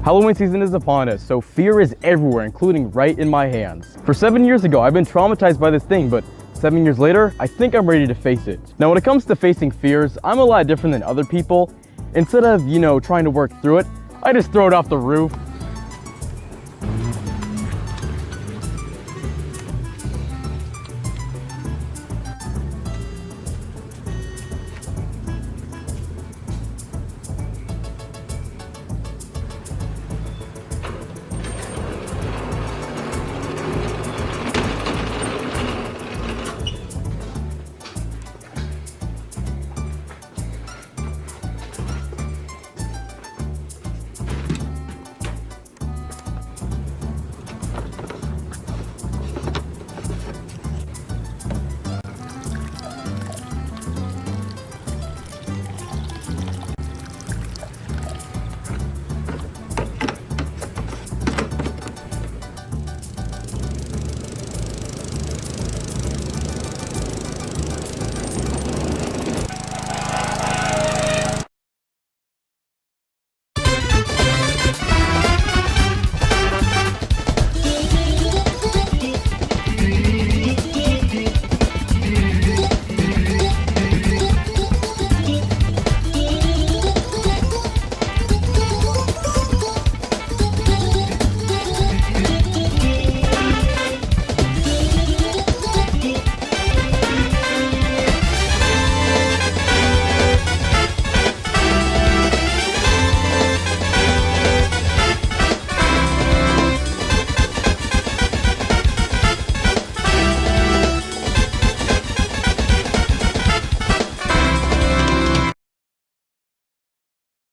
Halloween season is upon us, so fear is everywhere, including right in my hands. For 7 years ago, I've been traumatized by this thing, but 7 years later, I think I'm ready to face it. Now, when it comes to facing fears, I'm a lot different than other people. Instead of, trying to work through it, I just throw it off the roof.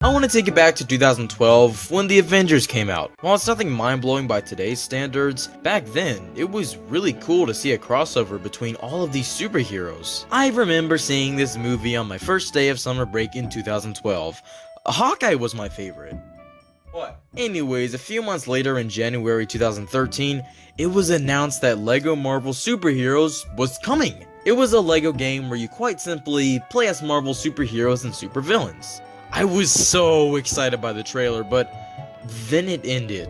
I want to take it back to 2012 when the Avengers came out. While it's nothing mind-blowing by today's standards, back then, it was really cool to see a crossover between all of these superheroes. I remember seeing this movie on my first day of summer break in 2012. Hawkeye was my favorite. What? Anyways, a few months later in January 2013, it was announced that LEGO Marvel Superheroes was coming. It was a LEGO game where you quite simply play as Marvel superheroes and supervillains. I was so excited by the trailer, but then it ended.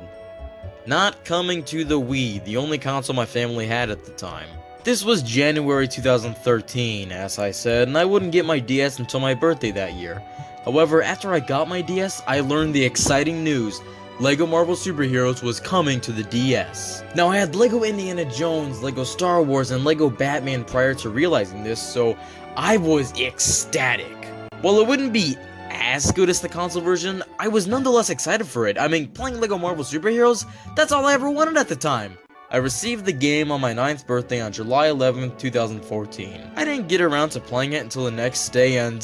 Not coming to the Wii, the only console my family had at the time. This was January 2013, as I said, and I wouldn't get my DS until my birthday that year. However, after I got my DS, I learned the exciting news. LEGO Marvel Superheroes was coming to the DS. Now, I had LEGO Indiana Jones, LEGO Star Wars, and LEGO Batman prior to realizing this, so I was ecstatic. While it wouldn't be as good as the console version, I was nonetheless excited for it. I mean, playing LEGO Marvel Superheroes, that's all I ever wanted at the time. I received the game on my 9th birthday on July 11th, 2014. I didn't get around to playing it until the next day and...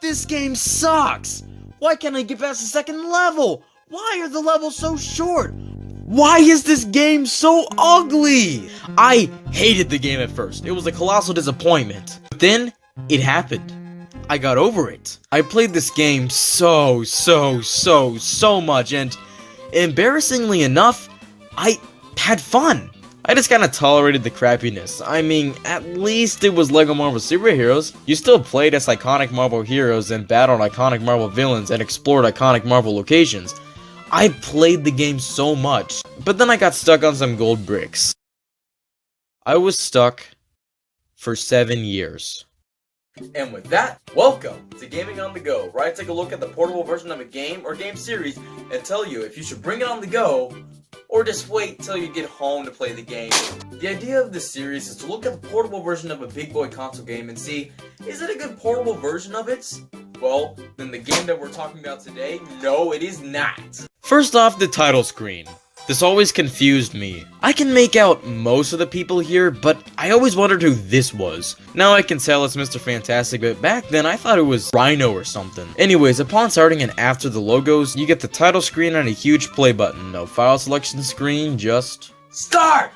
this game sucks! Why can't I get past the second level? Why are the levels so short? Why is this game so ugly? I hated the game at first. It was a colossal disappointment. But then, it happened. I got over it. I played this game so much, and embarrassingly enough, I had fun. I just kinda tolerated the crappiness. I mean, at least it was LEGO Marvel Superheroes. You still played as iconic Marvel heroes and battled iconic Marvel villains and explored iconic Marvel locations. I played the game so much, but then I got stuck on some gold bricks. I was stuck for 7 years. And with that, welcome to Gaming on the Go, where I take a look at the portable version of a game or game series and tell you if you should bring it on the go or just wait till you get home to play the game. The idea of this series is to look at the portable version of a big boy console game and see, is it a good portable version of it? Well, then the game that we're talking about today, no, it is not. First off, the title screen. This always confused me. I can make out most of the people here, but I always wondered who this was. Now I can tell it's Mr. Fantastic, but back then I thought it was Rhino or something. Anyways, upon starting and after the logos, you get the title screen and a huge play button. No file selection screen, just START!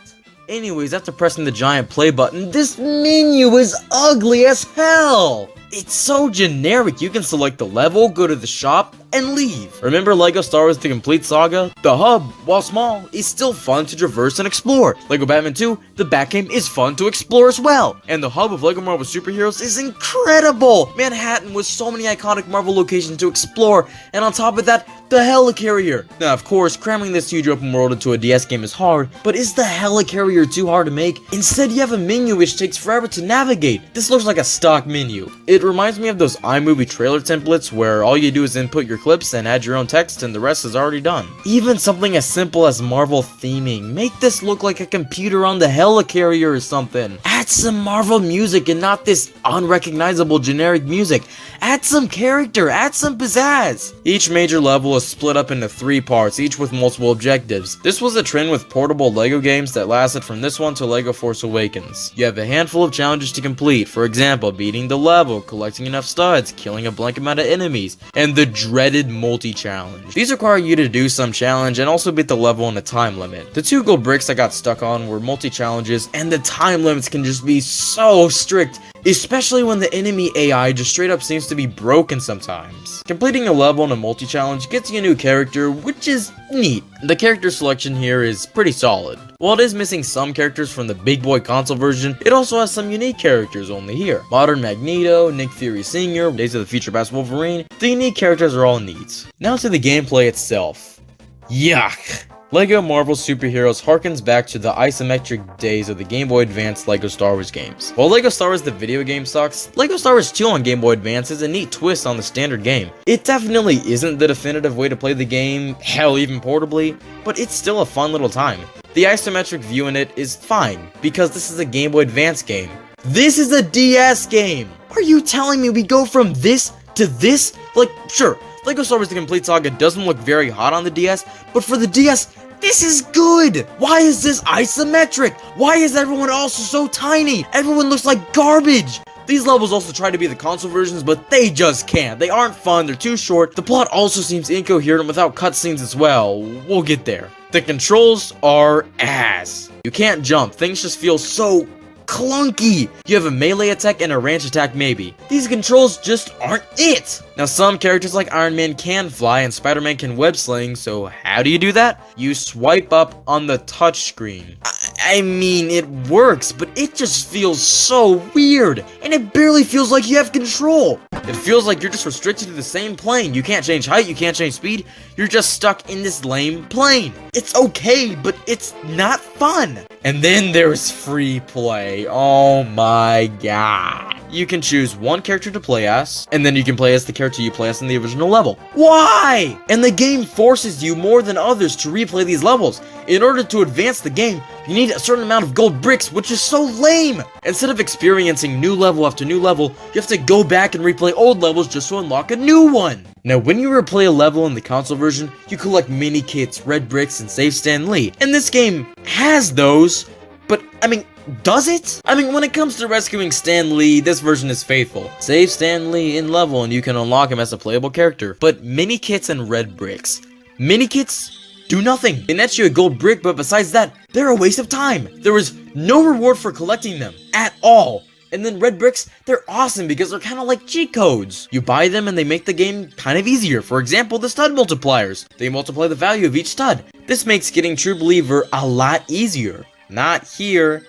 Anyways, after pressing the giant play button, this menu is ugly as hell! It's so generic. You can select the level, go to the shop, and leave. Remember LEGO Star Wars The Complete Saga? The hub, while small, is still fun to traverse and explore. LEGO Batman 2, the Batcave is fun to explore as well. And the hub of LEGO Marvel Superheroes is incredible! Manhattan with so many iconic Marvel locations to explore, and on top of that, the helicarrier. Now, of course, cramming this huge open world into a DS game is hard, but is the helicarrier too hard to make? Instead, you have a menu which takes forever to navigate. This looks like a stock menu. It reminds me of those iMovie trailer templates where all you do is input your clips and add your own text and the rest is already done. Even something as simple as Marvel theming. Make this look like a computer on the helicarrier or something. Add some Marvel music and not this unrecognizable generic music. Add some character, add some pizzazz. Each major level is split up into 3 parts, each with multiple objectives. This was a trend with portable LEGO games that lasted from this one to LEGO Force Awakens. You have a handful of challenges to complete, for example, beating the level, collecting enough studs, killing a blank amount of enemies, and the dreaded multi-challenge. These require you to do some challenge and also beat the level in a time limit. The 2 gold bricks I got stuck on were multi-challenges, and the time limits can just be so strict, especially when the enemy AI just straight up seems to be broken sometimes. Completing a level in a multi-challenge gets you a new character, which is neat. The character selection here is pretty solid. While it is missing some characters from the big boy console version, it also has some unique characters only here. Modern Magneto, Nick Fury Sr., Days of the Future Past Wolverine, the unique characters are all neat. Now to the gameplay itself. Yuck! LEGO Marvel Superheroes harkens back to the isometric days of the Game Boy Advance LEGO Star Wars games. While LEGO Star Wars the video game sucks, LEGO Star Wars 2 on Game Boy Advance is a neat twist on the standard game. It definitely isn't the definitive way to play the game, hell even portably, but it's still a fun little time. The isometric view in it is fine, because this is a Game Boy Advance game. This is a DS game! Are you telling me we go from this to this? Like, sure, LEGO Star Wars The Complete Saga doesn't look very hot on the DS, but for the DS, this is good! Why is this isometric? Why is everyone also so tiny? Everyone looks like garbage! These levels also try to be the console versions, but they just can't. They aren't fun, they're too short. The plot also seems incoherent without cutscenes as well. We'll get there. The controls are ass. You can't jump, things just feel so clunky. You have a melee attack and a range attack maybe. These controls just aren't it. Now some characters like Iron Man can fly and Spider-Man can web sling, so how do you do that? You swipe up on the touch screen. I mean, it works, but it just feels so weird, and it barely feels like you have control. It feels like you're just restricted to the same plane. You can't change height, you can't change speed, you're just stuck in this lame plane. It's okay, but it's not fun. And then there's free play. Oh my god. You can choose one character to play as, and then you can play as the character you play as in the original level. Why? And the game forces you more than others to replay these levels. In order to advance the game, you need a certain amount of gold bricks, which is so lame. Instead of experiencing new level after new level, you have to go back and replay old levels just to unlock a new one. Now, when you replay a level in the console version, you collect mini kits, red bricks, and save Stan Lee. And this game has those, but I mean, does it? I mean, when it comes to rescuing Stan Lee, this version is faithful. Save Stan Lee in level and you can unlock him as a playable character. But mini kits and red bricks. Mini kits do nothing. They net you a gold brick, but besides that, they're a waste of time. There is no reward for collecting them at all. And then red bricks, they're awesome because they're kind of like cheat codes. You buy them and they make the game kind of easier. For example, the stud multipliers. They multiply the value of each stud. This makes getting True Believer a lot easier. Not here.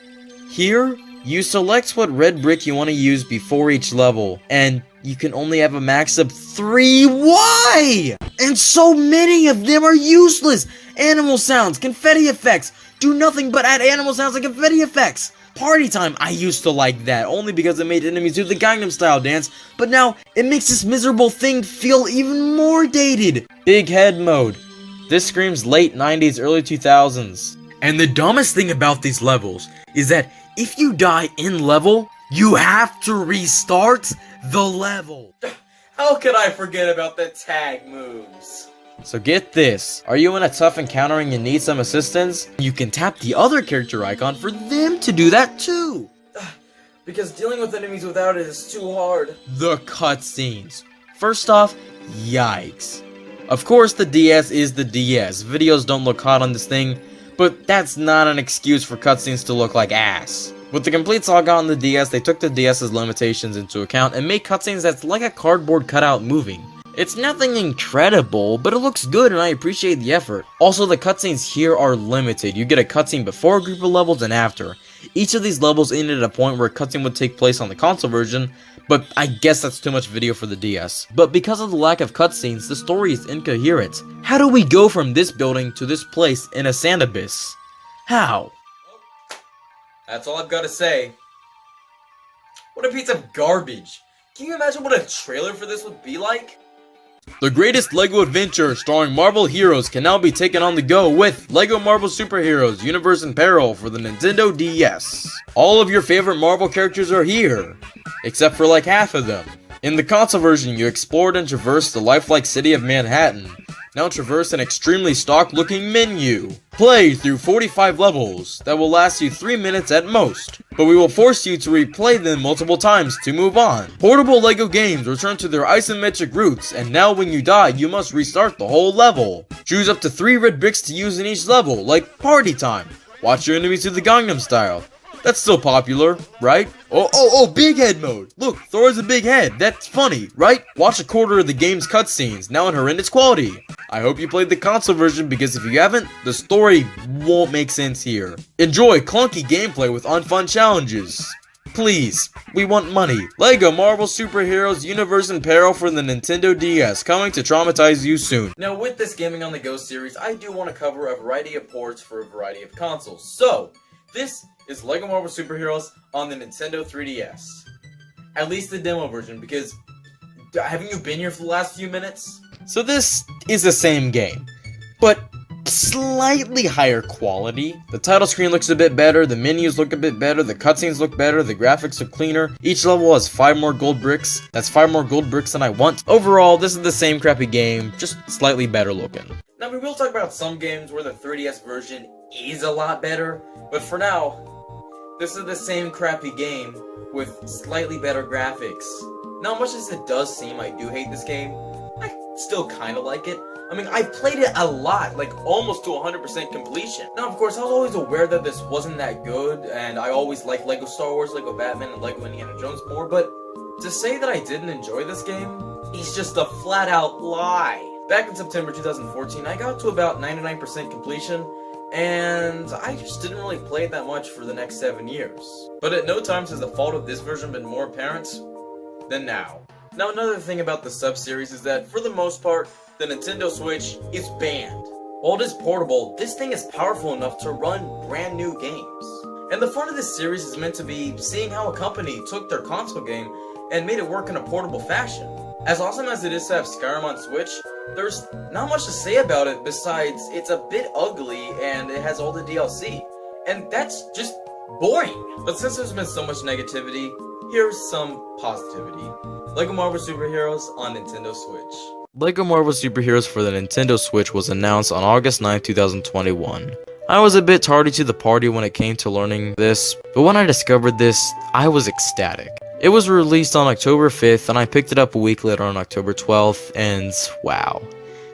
Here, you select what red brick you want to use before each level, and you can only have a max of 3. Why? And so many of them are useless. Animal sounds, confetti effects, do nothing but add animal sounds and confetti effects. Party time, I used to like that, only because it made enemies do the Gangnam Style dance, but now it makes this miserable thing feel even more dated. Big head mode. This screams late 90s, early 2000s. And the dumbest thing about these levels is that if you die in level, you have to restart the level. How could I forget about the tag moves? So get this, are you in a tough encounter and you need some assistance? You can tap the other character icon for them to do that too. Because dealing with enemies without it is too hard. The cutscenes. First off, yikes. Of course the DS is the DS, videos don't look hot on this thing, but that's not an excuse for cutscenes to look like ass. With the Complete Saga on the DS, they took the DS's limitations into account and made cutscenes that's like a cardboard cutout moving. It's nothing incredible, but it looks good and I appreciate the effort. Also, the cutscenes here are limited. You get a cutscene before a group of levels and after. Each of these levels ended at a point where a cutscene would take place on the console version, but I guess that's too much video for the DS. But because of the lack of cutscenes, the story is incoherent. How do we go from this building to this place in a sand abyss? How? That's all I've got to say. What a piece of garbage. Can you imagine what a trailer for this would be like? The greatest LEGO adventure starring Marvel heroes can now be taken on the go with LEGO Marvel Superheroes Universe in Peril for the Nintendo DS. All of your favorite Marvel characters are here, except for like half of them. In the console version, you explored and traversed the lifelike city of Manhattan. Now traverse an extremely stock-looking menu. Play through 45 levels that will last you 3 minutes at most, but we will force you to replay them multiple times to move on. Portable LEGO games return to their isometric roots, and now when you die, you must restart the whole level. Choose up to 3 red bricks to use in each level, like Party Time. Watch your enemies do the Gangnam Style. That's still popular, right? Oh, big head mode. Look, Thor has a big head. That's funny, right? Watch a quarter of the game's cutscenes, now in horrendous quality. I hope you played the console version because if you haven't, the story won't make sense here. Enjoy clunky gameplay with unfun challenges. Please, we want money. LEGO Marvel Superheroes Universe in Peril for the Nintendo DS, coming to traumatize you soon. Now with this Gaming on the Go series, I do want to cover a variety of ports for a variety of consoles. So, this is LEGO Marvel Superheroes on the Nintendo 3DS. At least the demo version, because haven't you been here for the last few minutes? So this is the same game, but slightly higher quality. The title screen looks a bit better, the menus look a bit better, the cutscenes look better, the graphics look cleaner. Each level has 5 more gold bricks. That's 5 more gold bricks than I want. Overall, this is the same crappy game, just slightly better looking. Now we will talk about some games where the 3DS version is a lot better, but for now, this is the same crappy game with slightly better graphics. Now, much as it does seem I do hate this game, I still kind of like it. I mean, I played it a lot, like almost to 100% completion. Now, of course, I was always aware that this wasn't that good, and I always liked LEGO Star Wars, LEGO Batman, and LEGO Indiana Jones more, but to say that I didn't enjoy this game is just a flat-out lie. Back in September 2014, I got to about 99% completion, and I just didn't really play it that much for the next 7 years. But at no time has the fault of this version been more apparent than now. Now, another thing about the sub-series is that, for the most part, the Nintendo Switch is banned. While it is portable, this thing is powerful enough to run brand new games. And the fun of this series is meant to be seeing how a company took their console game and made it work in a portable fashion. As awesome as it is to have Skyrim on Switch, there's not much to say about it besides it's a bit ugly and it has all the DLC. And that's just boring. But since there's been so much negativity, here's some positivity. LEGO Marvel Superheroes on Nintendo Switch. LEGO Marvel Superheroes for the Nintendo Switch was announced on August 9, 2021. I was a bit tardy to the party when it came to learning this, but when I discovered this, I was ecstatic. It was released on October 5th, and I picked it up a week later on October 12th, and wow,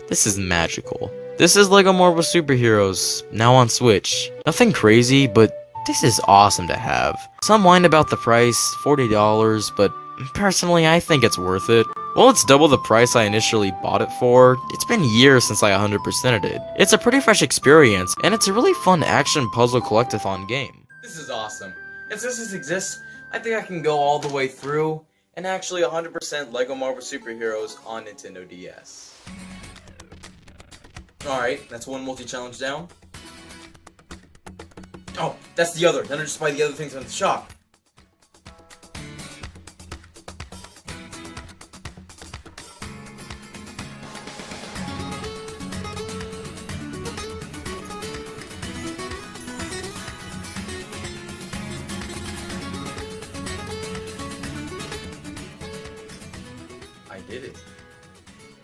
this is magical. This is LEGO Marvel Superheroes, now on Switch. Nothing crazy, but this is awesome to have. Some whine about the price, $40, but personally I think it's worth it. Well, it's double the price I initially bought it for. It's been years since I 100%ed it. It's a pretty fresh experience, and it's a really fun action puzzle collectathon game. This is awesome. And since this exists, I think I can go all the way through and actually 100% LEGO Marvel Superheroes on Nintendo DS. Alright, that's one multi-challenge down. Oh, that's the other. Then I just buy the other things in the shop. I did it.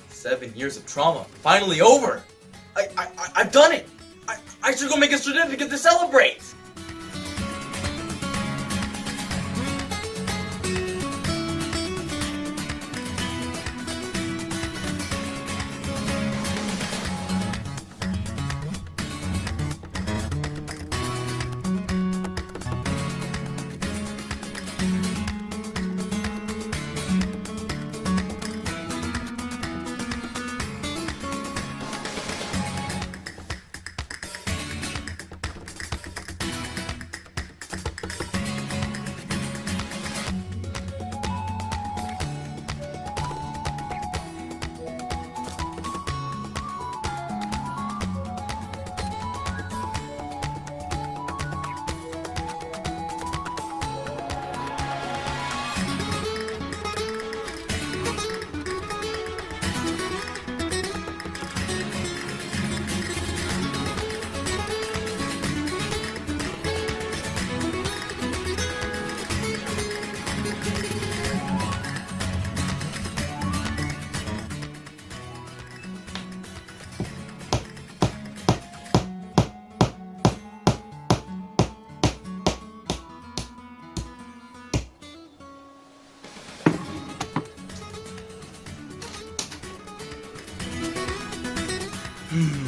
7 years of trauma. Finally over! I've done it! I should go make a certificate to celebrate!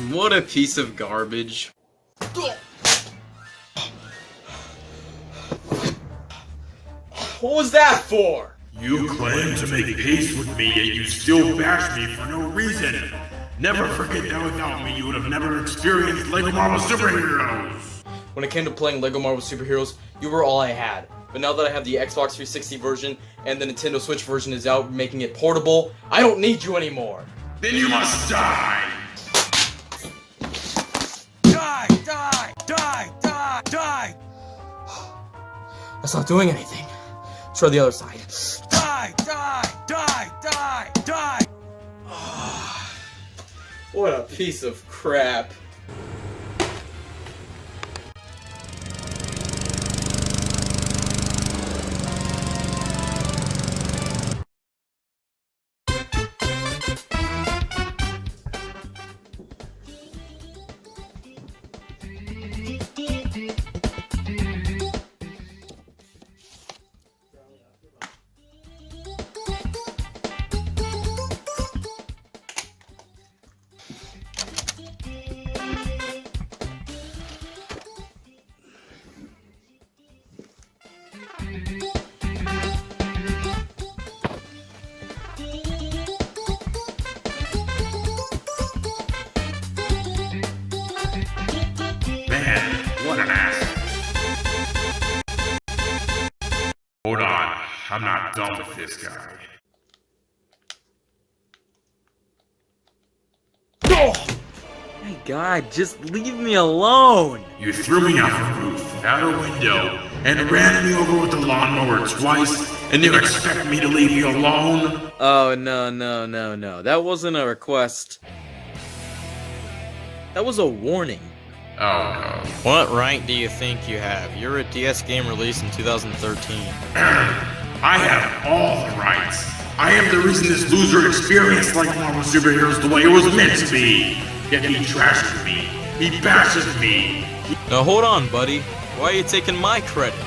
What a piece of garbage. What was that for? You claim to make peace with me, yet you still bash me for no reason. Never forget that without me, you would have never experienced LEGO Marvel Superheroes. When it came to playing LEGO Marvel Superheroes, you were all I had. But now that I have the Xbox 360 version and the Nintendo Switch version is out, making it portable, I don't need you anymore. Then you must die! Die! Die! Die! Die! Die! That's not doing anything. Try the other side. Die! Die! Die! Die! Die! What a piece of crap. Man, what an ass. Hold on, I'm not done with this guy. My God, just leave me alone. You threw me off a roof, out a window, and ran me over with the lawnmower twice, and you expect me to leave you alone? Oh, no. That wasn't a request. That was a warning. Oh What right do you think you have? You're a DS game released in 2013. no. I have all the rights. I am the reason this loser experienced like Marvel Superheroes the way it was meant to be. Yet he trashes me. He bashes me. Now hold on, buddy. Why are you taking my credit?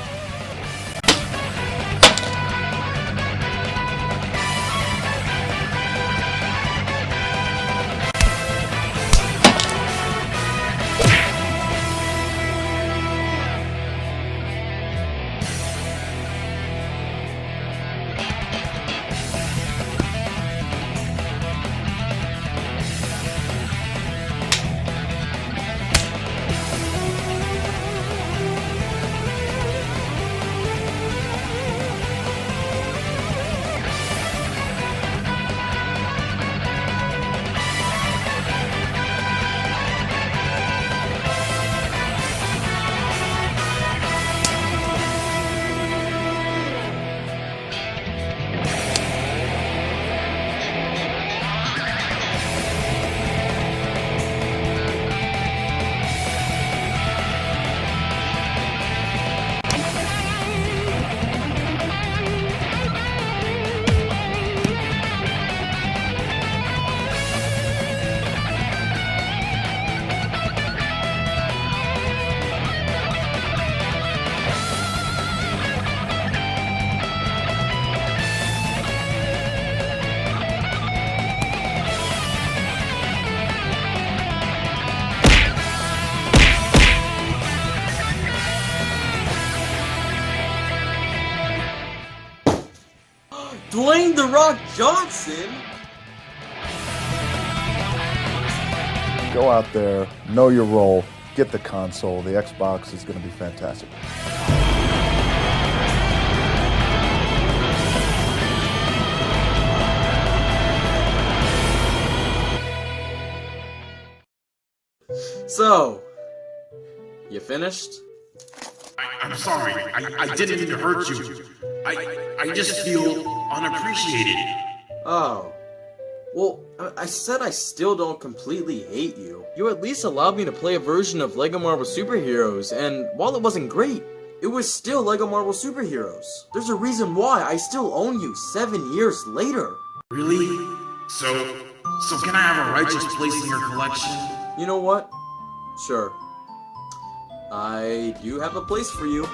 Dwayne "The Rock" Johnson? Go out there, know your role, get the console. The Xbox is going to be fantastic. So, you finished? I'm sorry. I didn't mean to hurt you. I just feel unappreciated. Oh. Well, I said I still don't completely hate you. You at least allowed me to play a version of LEGO Marvel Superheroes, and while it wasn't great, it was still LEGO Marvel Superheroes. There's a reason why I still own you 7 years later. Really? So can I have a righteous place in your collection? You know what? Sure. I do have a place for you.